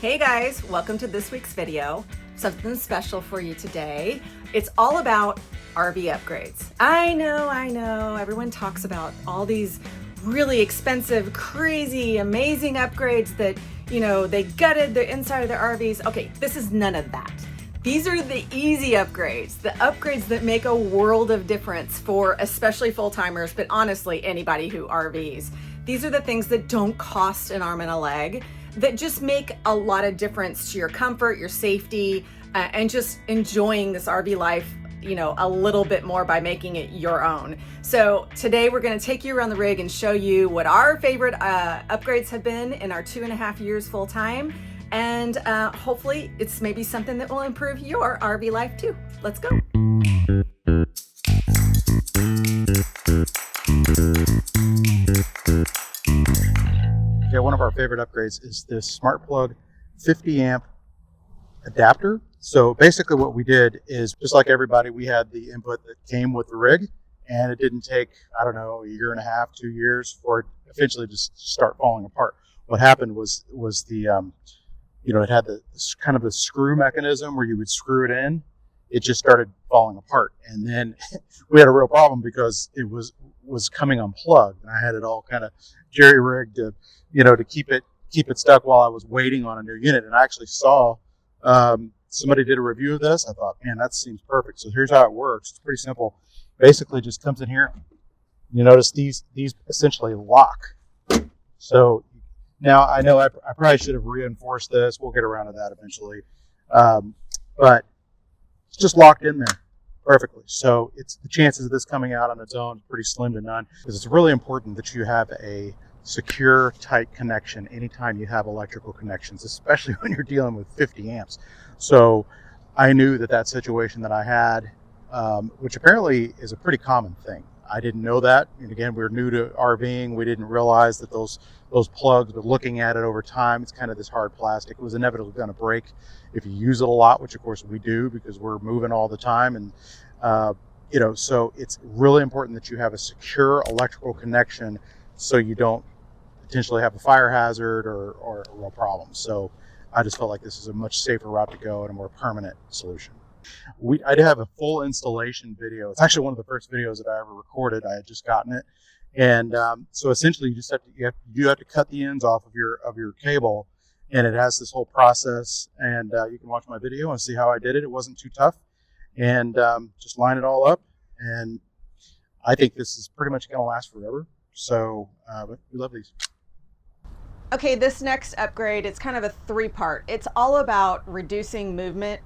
Hey guys, welcome to this week's video. Something special for you today. It's all about RV upgrades. I know, everyone talks about all these really expensive, crazy, amazing upgrades that, they gutted the inside of their RVs. Okay, this is none of that. These are the easy upgrades, the upgrades that make a world of difference for especially full-timers, but honestly, anybody who RVs. These are the things that don't cost an arm and a leg, that just make a lot of difference to your comfort, your safety, and just enjoying this RV life, a little bit more by making it your own. So today we're going to take you around the rig and show you what our favorite upgrades have been in our 2.5 years full time. And hopefully it's maybe something that will improve your RV life too. Let's go. Yeah, one of our favorite upgrades is this smart plug 50 amp adapter. So basically what we did is, just like everybody, we had the input that came with the rig, and it didn't take, a year and a half, 2 years for it eventually just start falling apart. What happened was the, it had this kind of a screw mechanism where you would screw it in. It just started falling apart. And then we had a real problem because it was coming unplugged. And I had it all kind of jerry-rigged to keep it stuck while I was waiting on a new unit. And I actually saw somebody did a review of this. I thought, man, that seems perfect. So here's how it works. It's pretty simple. Basically just comes in here. You notice these essentially lock. So now I know I probably should have reinforced this. We'll get around to that eventually. But it's just locked in there perfectly. So the chances of this coming out on its own is pretty slim to none, because it's really important that you have a secure, tight connection anytime you have electrical connections, especially when you're dealing with 50 amps. So I knew that situation that I had, which apparently is a pretty common thing. I didn't know that. And again, we were new to RVing. We didn't realize that those plugs, but looking at it over time, it's kind of this hard plastic. It was inevitably going to break if you use it a lot, which of course we do because we're moving all the time. And, so it's really important that you have a secure electrical connection so you don't potentially have a fire hazard or a real problem. So I just felt like this is a much safer route to go and a more permanent solution. I did have a full installation video. It's actually one of the first videos that I ever recorded. I had just gotten it. And so essentially you have to cut the ends off of your cable, and it has this whole process. And you can watch my video and see how I did it. It wasn't too tough. And just line it all up. And I think this is pretty much going to last forever. So we love these. Okay, this next upgrade, it's kind of a three-part. It's all about reducing movement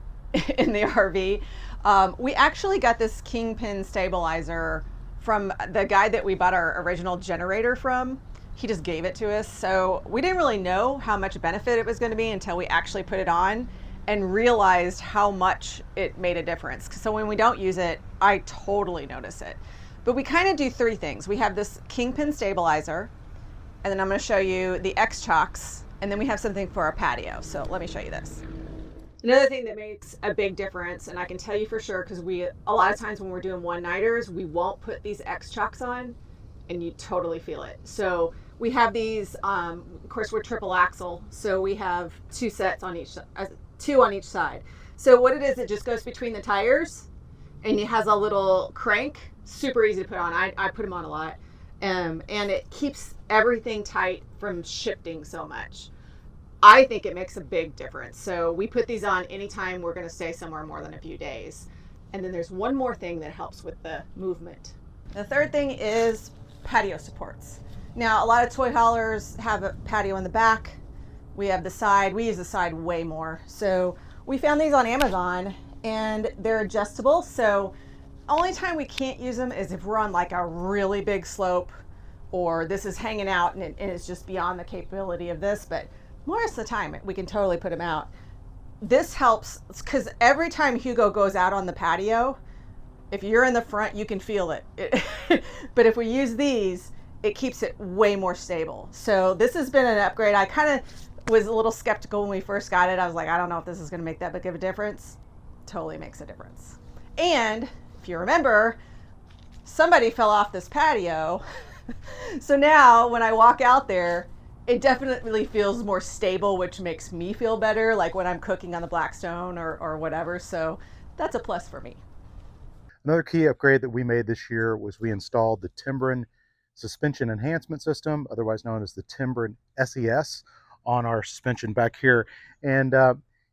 in the RV. We actually got this kingpin stabilizer from the guy that we bought our original generator from. He just gave it to us. So we didn't really know how much benefit it was going to be until we actually put it on and realized how much it made a difference. So when we don't use it, I totally notice it. But we kind of do three things. We have this kingpin stabilizer, and then I'm going to show you the X-Chocks, and then we have something for our patio. So let me show you this. Another thing that makes a big difference, and I can tell you for sure, because a lot of times when we're doing one-nighters, we won't put these X-Chocks on, and you totally feel it. So we have these, of course we're triple axle, so we have two on each side. So what it is, it just goes between the tires, and it has a little crank, super easy to put on. I put them on a lot, and it keeps everything tight from shifting so much. I think it makes a big difference. So we put these on anytime we're going to stay somewhere more than a few days. And then there's one more thing that helps with the movement. The third thing is patio supports. Now, a lot of toy haulers have a patio in the back. We have the side. We use the side way more. So we found these on Amazon, and they're adjustable. So only time we can't use them is if we're on like a really big slope, or this is hanging out and it's just beyond the capability of this. But most of the time we can totally put them out. This helps because every time Hugo goes out on the patio, if you're in the front, you can feel it. But if we use these, it keeps it way more stable. So this has been an upgrade. I kind of was a little skeptical when we first got it. I was like, I don't know if this is going to make that big of a difference. Totally makes a difference. And if you remember, somebody fell off this patio. So now when I walk out there, It definitely feels more stable, which makes me feel better, like when I'm cooking on the Blackstone or whatever. So that's a plus for me. Another key upgrade that we made this year was we installed the TIMBREN suspension enhancement system, otherwise known as the TIMBREN SES, on our suspension back here. And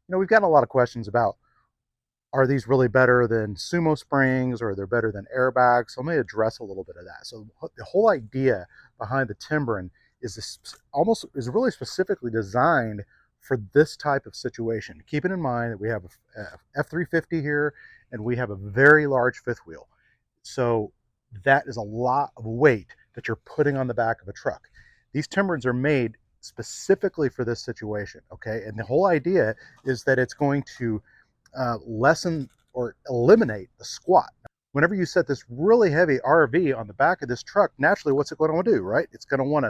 we've gotten a lot of questions about, are these really better than sumo springs, or they're better than airbags? So let me address a little bit of that. So the whole idea behind the TIMBREN is really specifically designed for this type of situation. Keeping in mind that we have a F350 here, and we have a very large fifth wheel. So that is a lot of weight that you're putting on the back of a truck. These TIMBRENs are made specifically for this situation, okay? And the whole idea is that it's going to lessen or eliminate the squat. Whenever you set this really heavy RV on the back of this truck, naturally, what's it going to want to do, right? It's going to want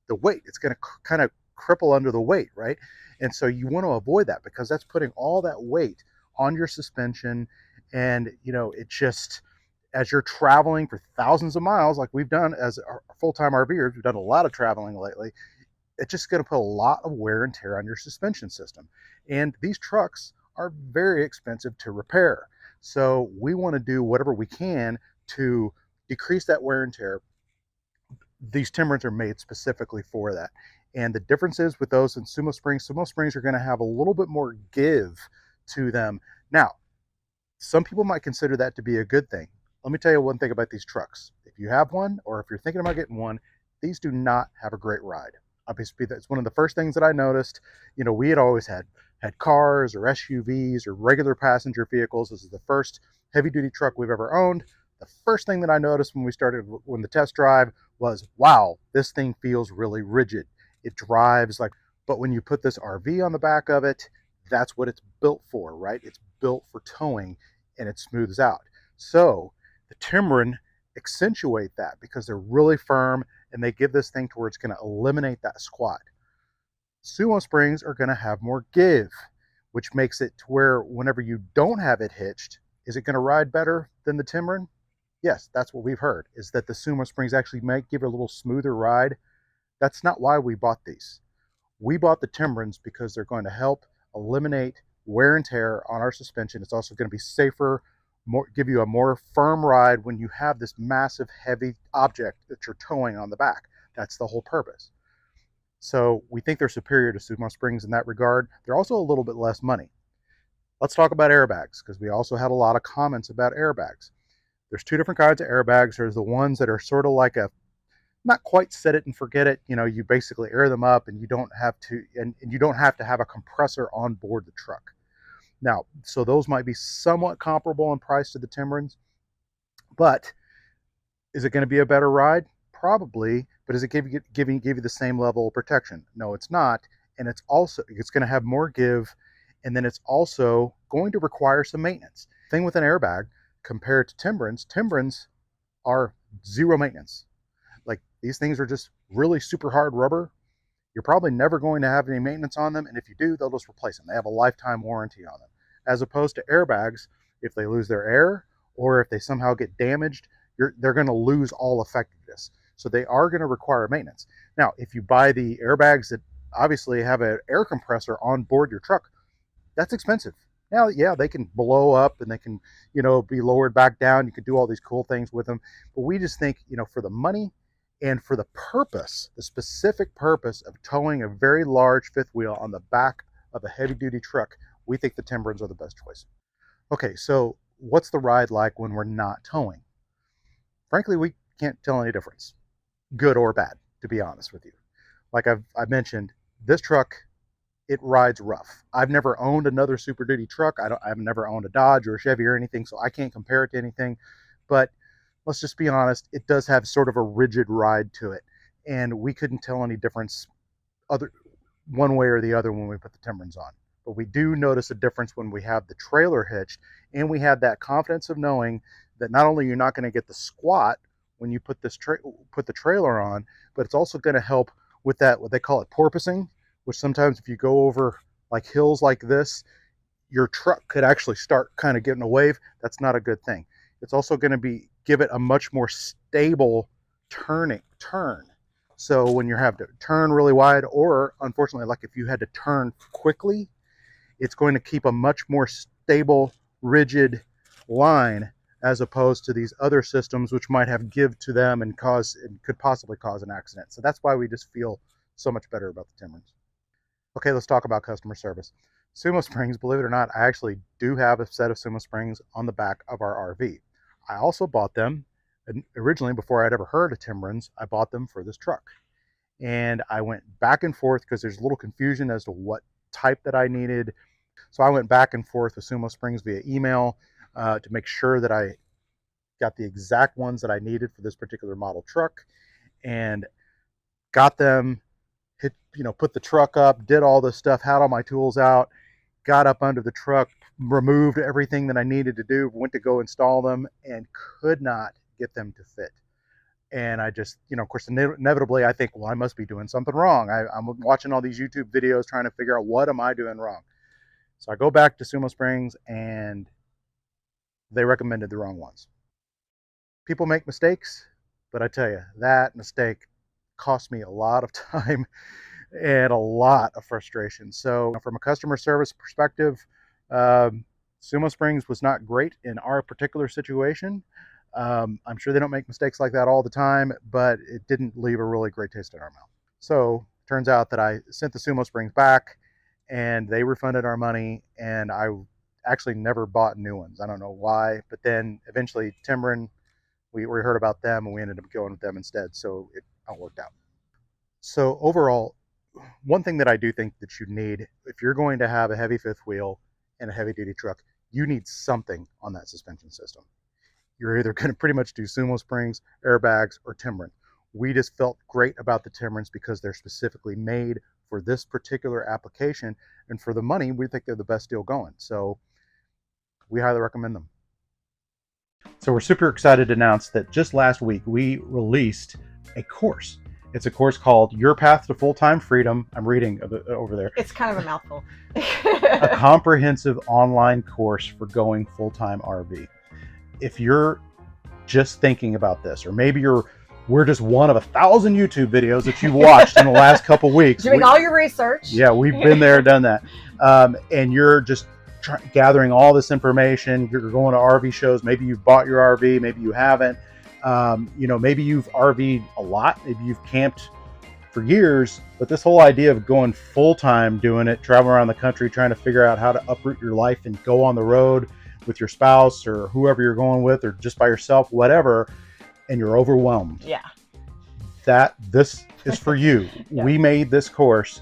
the weight. It's going to kind of cripple under the weight, right? And so you want to avoid that, because that's putting all that weight on your suspension. And, it just, as you're traveling for thousands of miles, like we've done as full-time RVers, we've done a lot of traveling lately, it's just going to put a lot of wear and tear on your suspension system. And these trucks are very expensive to repair. So we want to do whatever we can to decrease that wear and tear. These TIMBRENs are made specifically for that. And the difference is with those and sumo springs are going to have a little bit more give to them. Now, some people might consider that to be a good thing. Let me tell you one thing about these trucks. If you have one, or if you're thinking about getting one, these do not have a great ride. Obviously, that's one of the first things that I noticed. We had always had cars or SUVs or regular passenger vehicles. This is the first heavy duty truck we've ever owned. The first thing that I noticed when the test drive was, wow, this thing feels really rigid. It drives like, but when you put this RV on the back of it, that's what it's built for, right? It's built for towing, and it smooths out. So the TIMBREN accentuate that because they're really firm, and they give this thing to where it's going to eliminate that squat. Sumo springs are going to have more give, which makes it to where whenever you don't have it hitched, is it going to ride better than the TIMBREN? Yes, that's what we've heard, is that the sumo springs actually might give it a little smoother ride. That's not why we bought these. We bought the TIMBRENs because they're going to help eliminate wear and tear on our suspension. It's also going to be safer, give you a more firm ride when you have this massive, heavy object that you're towing on the back. That's the whole purpose. So we think they're superior to sumo springs in that regard. They're also a little bit less money. Let's talk about airbags, because we also had a lot of comments about airbags. There's two different kinds of airbags. There's the ones that are sort of like not quite set it and forget it. You basically air them up, and you don't have to have a compressor on board the truck. Now, so those might be somewhat comparable in price to the TIMBRENs, but is it going to be a better ride? Probably, but is it give you the same level of protection? No, it's not. And it's going to have more give, and then it's also going to require some maintenance. Thing with an airbag compared to TIMBRENs are zero maintenance. Like, these things are just really super hard rubber. You're probably never going to have any maintenance on them, and if you do, they'll just replace them. They have a lifetime warranty on them. As opposed to airbags, if they lose their air or if they somehow get damaged, they're going to lose all effectiveness. So they are going to require maintenance. Now, if you buy the airbags that obviously have an air compressor on board your truck, that's expensive. Now, yeah, they can blow up and they can, be lowered back down. You can do all these cool things with them. But we just think, for the money and for the purpose, the specific purpose of towing a very large fifth wheel on the back of a heavy duty truck, we think the TIMBRENs are the best choice. Okay, so what's the ride like when we're not towing? Frankly, we can't tell any difference, good or bad, to be honest with you. Like I've mentioned, this truck, it rides rough. I've never owned another Super Duty truck. I've never owned a Dodge or a Chevy or anything, so I can't compare it to anything. But let's just be honest, it does have sort of a rigid ride to it, and we couldn't tell any difference one way or the other when we put the TIMBRENs on. But we do notice a difference when we have the trailer hitched, and we have that confidence of knowing that not only you're not going to get the squat when you put the trailer on, but it's also going to help with that, what they call it, porpoising, which sometimes if you go over like hills like this, your truck could actually start kind of getting a wave. That's not a good thing. It's also going to give it a much more stable turn. So when you have to turn really wide, or unfortunately, like if you had to turn quickly, it's going to keep a much more stable, rigid line as opposed to these other systems which might have give to them and could possibly cause an accident. So that's why we just feel so much better about the Timbrens. Okay, let's talk about customer service. Sumo Springs, believe it or not, I actually do have a set of Sumo Springs on the back of our RV. I also bought them originally before I'd ever heard of Timbrens. I bought them for this truck. And I went back and forth because there's a little confusion as to what type that I needed. So I went back and forth with Sumo Springs via email to make sure that I got the exact ones that I needed for this particular model truck, and got them, put the truck up, did all this stuff, had all my tools out, got up under the truck, removed everything that I needed to do, went to go install them, and could not get them to fit. And I just, of course, inevitably I think, well, I must be doing something wrong. I'm watching all these YouTube videos trying to figure out what am I doing wrong. So I go back to Sumo Springs and they recommended the wrong ones. People make mistakes, but I tell you, that mistake cost me a lot of time and a lot of frustration. So from a customer service perspective, Sumo Springs was not great in our particular situation. I'm sure they don't make mistakes like that all the time, but it didn't leave a really great taste in our mouth. So turns out that I sent the Sumo Springs back and they refunded our money, and I actually never bought new ones. I don't know why, but then eventually TIMBREN, we heard about them and we ended up going with them instead. So it all worked out. So overall, one thing that I do think that you need, if you're going to have a heavy fifth wheel and a heavy duty truck, you need something on that suspension system. You're either going to pretty much do Sumo Springs, airbags, or TIMBREN. We just felt great about the TIMBRENs because they're specifically made for this particular application, and for the money, we think they're the best deal going. So we highly recommend them. So we're super excited to announce that just last week we released a course. It's a course called Your Path to Full-Time Freedom. I'm reading over there. It's kind of a mouthful. A comprehensive online course for going full-time RV. If you're just thinking about this, or maybe we're just one of 1,000 YouTube videos that you've watched in the last couple weeks. Doing all your research. Yeah, we've been there, done that. And you're just gathering all this information. You're going to RV shows. Maybe you've bought your RV, maybe you haven't. Maybe you've RV'd a lot. Maybe you've camped for years. But this whole idea of going full-time doing it, traveling around the country, trying to figure out how to uproot your life and go on the road with your spouse or whoever you're going with, or just by yourself, whatever, and you're overwhelmed. Yeah. This is for you. Yeah. We made this course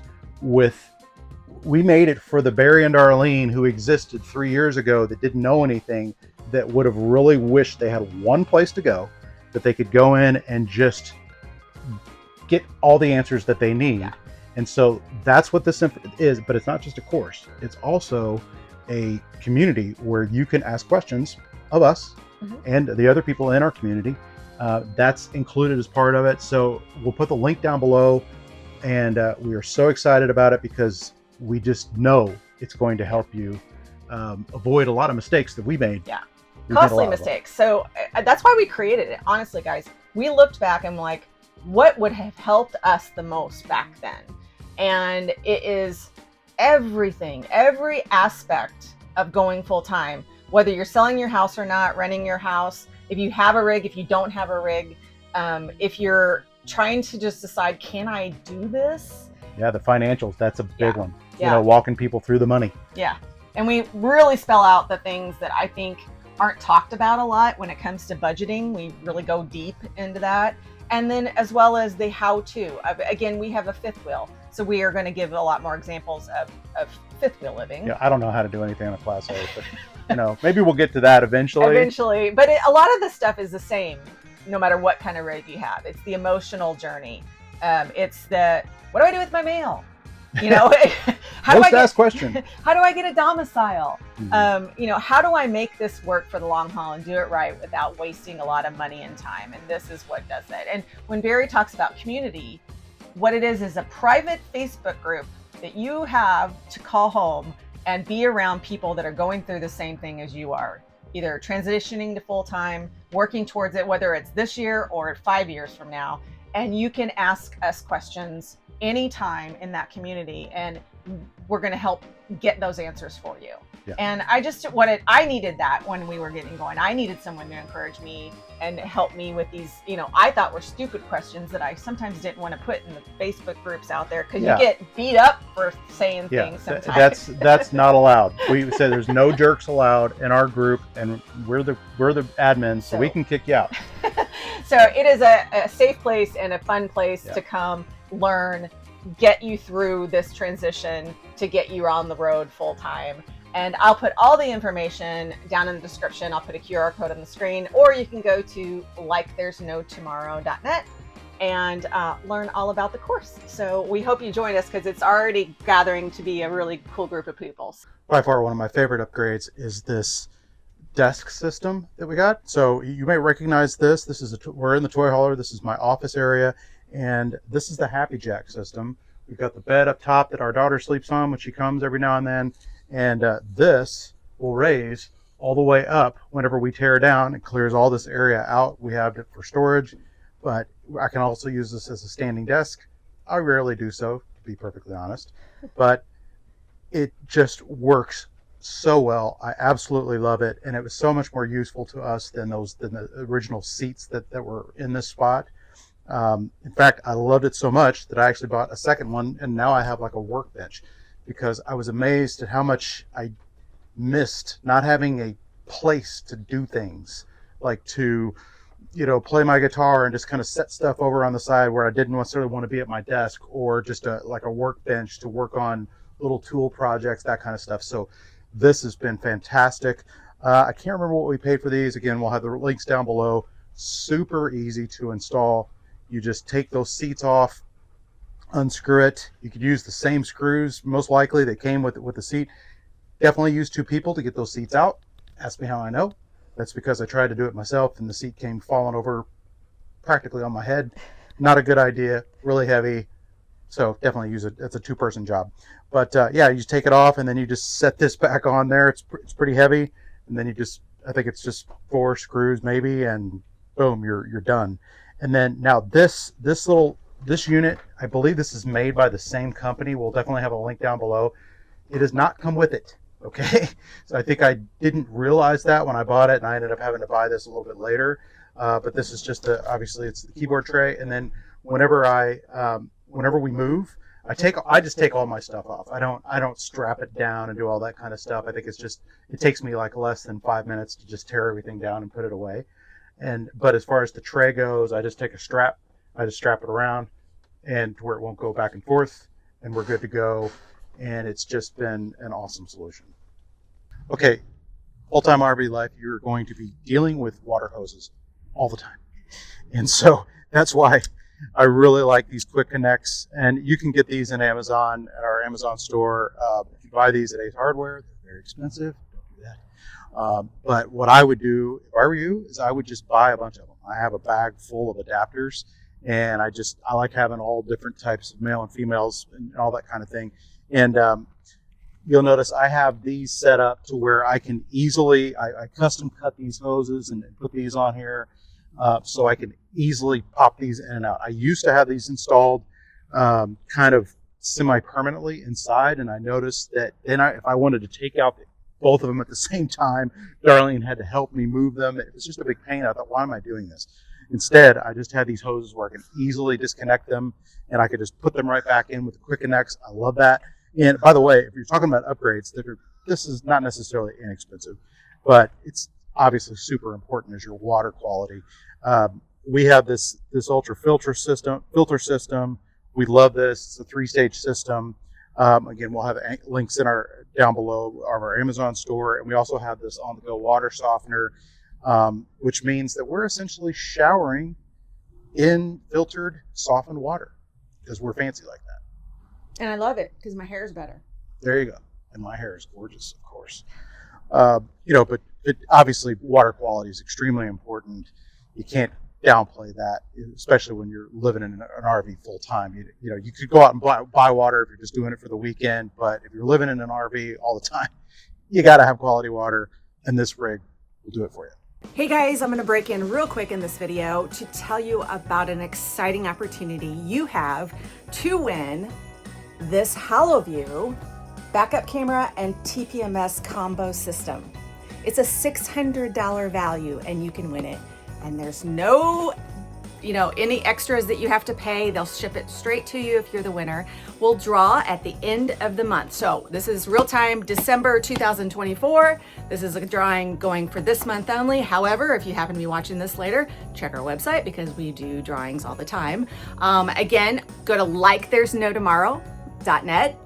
we made it for the Barry and Darlene who existed 3 years ago that didn't know anything, that would have really wished they had one place to go, that they could go in and just get all the answers that they need. Yeah. And so that's what this is, but it's not just a course. It's also a community where you can ask questions of us and the other people in our community. That's included as part of it. So we'll put the link down below, and we are so excited about it because we just know it's going to help you avoid a lot of mistakes that we made. Yeah, costly mistakes. So that's why we created it. Honestly, guys, we looked back and like, what would have helped us the most back then? And it is everything, every aspect of going full time, whether you're selling your house or not, renting your house, if you have a rig, if you don't have a rig, if you're trying to just decide, can I do this? Yeah, the financials, that's a big one. Yeah. Walking people through the money. Yeah. And we really spell out the things that I think aren't talked about a lot when it comes to budgeting. We really go deep into that. And then as well as the how-to. Again, we have a fifth wheel. So we are going to give a lot more examples of fifth wheel living. Yeah, I don't know how to do anything on a Class A, but maybe we'll get to that eventually. Eventually. But a lot of the stuff is the same, no matter what kind of rig you have. It's the emotional journey. It's the, what do I do with my mail? Most asked question. How do I get a domicile? Mm-hmm. How do I make this work for the long haul and do it right without wasting a lot of money and time? And this is what does it. And when Barry talks about community, what it is a private Facebook group that you have to call home and be around people that are going through the same thing as you are, either transitioning to full-time, working towards it, whether it's this year or 5 years from now. and you can ask us questions anytime in that community, and we're going to help get those answers for you. Yeah. And I needed that when we were getting going. I needed someone to encourage me and help me with these, I thought were stupid questions that I sometimes didn't want to put in the Facebook groups out there, because you get beat up for saying things sometimes. That's not allowed. We said there's no jerks allowed in our group, and we're the admins, so we can kick you out. So it is a safe place and a fun place to come learn, get you through this transition to get you on the road full time. And I'll put all the information down in the description. I'll put a QR code on the screen, or you can go to likethere'snotomorrow.net and learn all about the course. So we hope you join us, because it's already gathering to be a really cool group of people. By far, one of my favorite upgrades is this desk system that we got. So you may recognize this. This is we're in the toy hauler. This is my office area, and this is the HappiJack system. We've got the bed up top that our daughter sleeps on when she comes every now and then, and this will raise all the way up whenever we tear down. It clears all this area out. We have it for storage, but I can also use this as a standing desk. I rarely do so, to be perfectly honest, but it just works so well. I absolutely love it, and it was so much more useful to us than the original seats that were in this spot. In fact, I loved it so much that I actually bought a second one, and now I have like a workbench, because I was amazed at how much I missed not having a place to do things, like to play my guitar and just kind of set stuff over on the side where I didn't necessarily want to be at my desk, or just like a workbench to work on little tool projects, that kind of stuff. So this has been fantastic. I can't remember what we paid for these. Again, we'll have the links down below. Super easy to install. You just take those seats off, unscrew it. You could use the same screws, most likely, that came with the seat. Definitely use 2 people to get those seats out. Ask me how I know. That's because I tried to do it myself, and the seat came falling over practically on my head. Not a good idea. Really heavy. So definitely use it. It's a 2-person job. But yeah, you just take it off, and then you just set this back on there. It's pretty heavy, and then I think it's just 4 screws maybe, and boom, you're done. And then now this unit, I believe this is made by the same company. We'll definitely have a link down below. It does not come with it. Okay, so I think I didn't realize that when I bought it, and I ended up having to buy this a little bit later. But this is just obviously it's the keyboard tray, and then whenever we move, I just take all my stuff off. I don't strap it down and do all that kind of stuff. I think it takes me like less than 5 minutes to just tear everything down and put it away. But as far as the tray goes, I just take a strap, I just strap it around, and to where it won't go back and forth, and we're good to go. And it's just been an awesome solution. Okay, full-time RV life, you're going to be dealing with water hoses all the time. And so that's why I really like these quick connects. And you can get these in Amazon, at our Amazon store. If you buy these at Ace Hardware, they're very expensive. Don't do that. But what I would do, if I were you, is I would just buy a bunch of them. I have a bag full of adapters, and I like having all different types of male and females and all that kind of thing. And you'll notice I have these set up to where I can easily, I custom cut these hoses and put these on here so I can easily pop these in and out. I used to have these installed kind of semi-permanently inside, and I noticed that then if I wanted to take out both of them at the same time, Darlene had to help me move them. It was just a big pain. I thought, why am I doing this? Instead, I just had these hoses where I can easily disconnect them, and I could just put them right back in with the quick connects. I love that. And by the way, if you're talking about upgrades, this is not necessarily inexpensive, but it's obviously super important as your water quality. We have this ultra filter system. We love this. It's a 3-stage system. Again, we'll have links down below of our Amazon store, and we also have this on-the-go water softener, which means that we're essentially showering in filtered, softened water because we're fancy like that. And I love it because my hair is better. There you go. And my hair is gorgeous, of course. But obviously water quality is extremely important. You can't downplay that, especially when you're living in an RV full time. You could go out and buy water if you're just doing it for the weekend, but if you're living in an RV all the time, you got to have quality water, and this rig will do it for you. Hey guys, I'm going to break in real quick in this video to tell you about an exciting opportunity you have to win this HappiJack backup camera and TPMS combo system. It's a $600 value and you can win it. And there's no any extras that you have to pay. They'll ship it straight to you if you're the winner. We'll draw at the end of the month. So this is real time, December 2024. This is a drawing going for this month only. However, if you happen to be watching this later, check our website because we do drawings all the time. Again, go to likethere'snotomorrow.net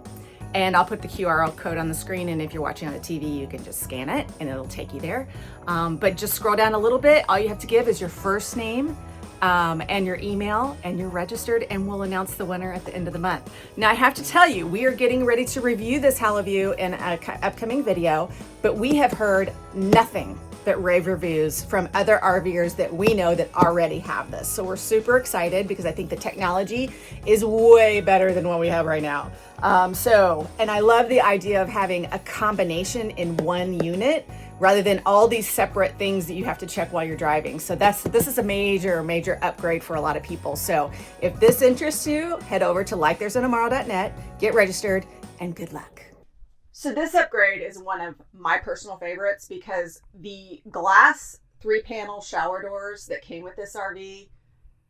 and I'll put the QR code on the screen. And if you're watching on the TV, you can just scan it and it'll take you there. But just scroll down a little bit. All you have to give is your first name, and your email, and you're registered, and we'll announce the winner at the end of the month. Now I have to tell you, we are getting ready to review this HappiJack in an upcoming video, but we have heard nothing but rave reviews from other RVers that we know that already have this. So we're super excited because I think the technology is way better than what we have right now. And I love the idea of having a combination in one unit rather than all these separate things that you have to check while you're driving. So this is a major upgrade for a lot of people. So if this interests you, head over to likethere'snotomorrow.net, get registered, and good luck. So this upgrade is one of my personal favorites because the glass 3-panel shower doors that came with this RV,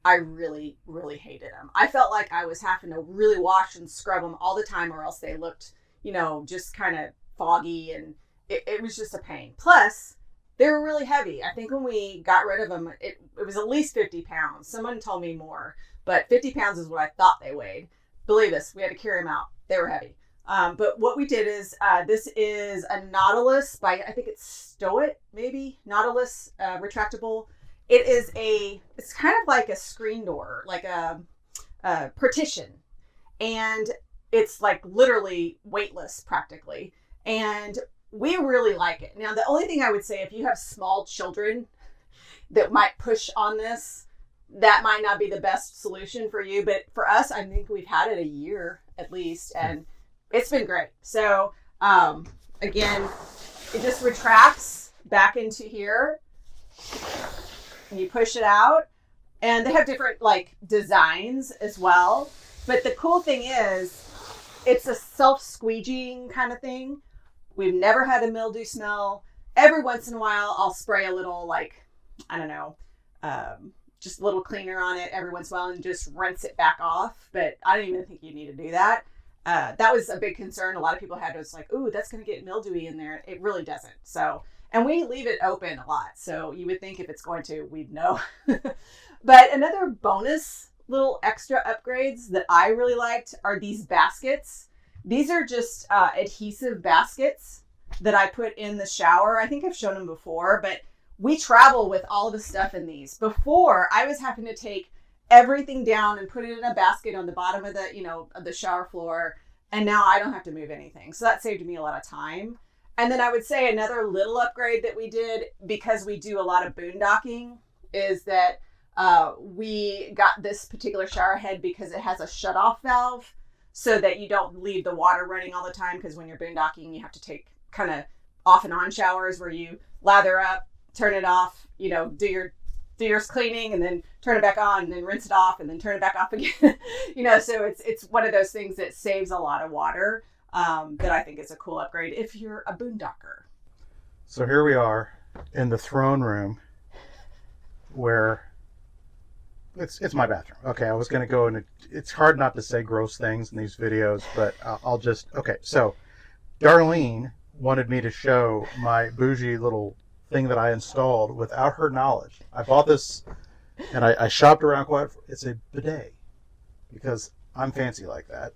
I really hated them. I felt like I was having to really wash and scrub them all the time or else they looked, just kind of foggy, and it was just a pain. Plus, they were really heavy. I think when we got rid of them, it was at least 50 pounds. Someone told me more, but 50 pounds is what I thought they weighed. Believe us, we had to carry them out. They were heavy. But what we did is, this is a Nautilus by, I think it's Stoit, maybe, Nautilus retractable. It's kind of like a screen door, like a partition. And it's like literally weightless practically. And we really like it. Now, the only thing I would say, if you have small children that might push on this, that might not be the best solution for you. But for us, I think we've had it a year at least, and it's been great. So, again, it just retracts back into here. And you push it out. And they have different, designs as well. But the cool thing is, it's a self-squeegeeing kind of thing. We've never had a mildew smell. Every once in a while, I'll spray a little, just a little cleaner on it every once in a while and just rinse it back off. But I don't even think you need to do that. That was a big concern. A lot of people had was like, ooh, that's going to get mildewy in there. It really doesn't. So, and we leave it open a lot. So you would think if it's going to, we'd know. But another bonus little extra upgrades that I really liked are these baskets. These are just adhesive baskets that I put in the shower. I think I've shown them before, but we travel with all the stuff in these. Before, I was having to take everything down and put it in a basket on the bottom of the shower floor, and now I don't have to move anything. So that saved me a lot of time. And then I would say another little upgrade that we did, because we do a lot of boondocking, is that we got this particular shower head because it has a shutoff valve, so that you don't leave the water running all the time, because when you're boondocking, you have to take kind of off and on showers where you lather up, turn it off, do your cleaning, and then turn it back on, and then rinse it off, and then turn it back off again. So it's one of those things that saves a lot of water, that I think is a cool upgrade if you're a boondocker. So here we are in the throne room where it's my bathroom. Okay, I was going to go and it's hard not to say gross things in these videos, but okay. So Darlene wanted me to show my bougie little thing that I installed without her knowledge. I bought this and I shopped around quite. It's a bidet because I'm fancy like that.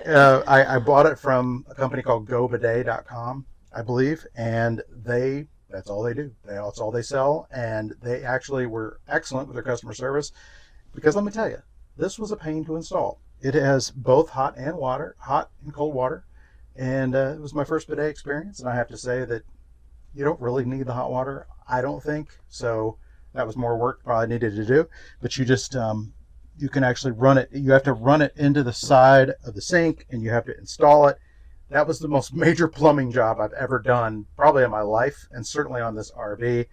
I bought it from a company called gobidet.com, I believe, and that's all they do. That's all they sell, and they actually were excellent with their customer service, because let me tell you, this was a pain to install. It has both hot and cold water, and it was my first bidet experience, and I have to say that you don't really need the hot water, I don't think. So that was more work probably needed to do, but you just you can actually run it. You have to run it into the side of the sink, and you have to install it. That was the most major plumbing job I've ever done, probably in my life, and certainly on this RV.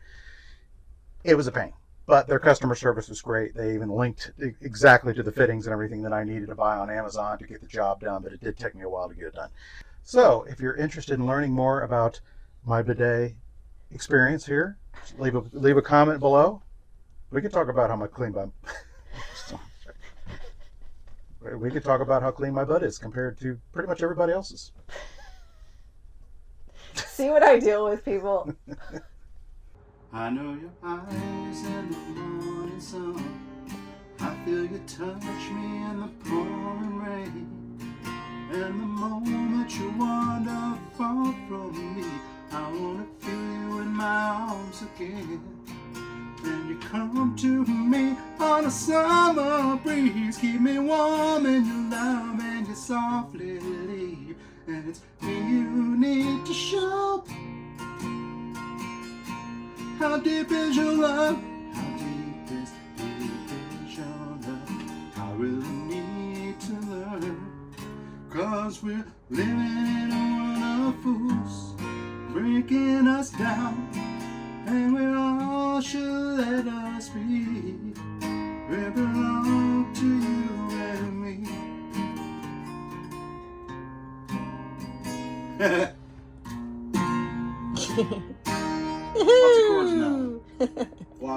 It was a pain, but their customer service was great. They even linked exactly to the fittings and everything that I needed to buy on Amazon to get the job done, but it did take me a while to get it done. So if you're interested in learning more about my bidet experience here, leave a comment below. We can talk about how much clean my we could talk about how clean my butt is compared to pretty much everybody else's. See what I deal with, people. I know your eyes in the morning sun. I feel you touch me in the pouring rain. And the moment you wander far from me, I wanna feel you in my arms again. And you come to me on a summer breeze, keep me warm in your love, and you softly leave. And it's me you need to show. How deep is your love? How deep is your love? I really need to learn. 'Cause we're living in a world of fools, breaking us down. And we all should let us be. We belong to you and me. What's the chords now?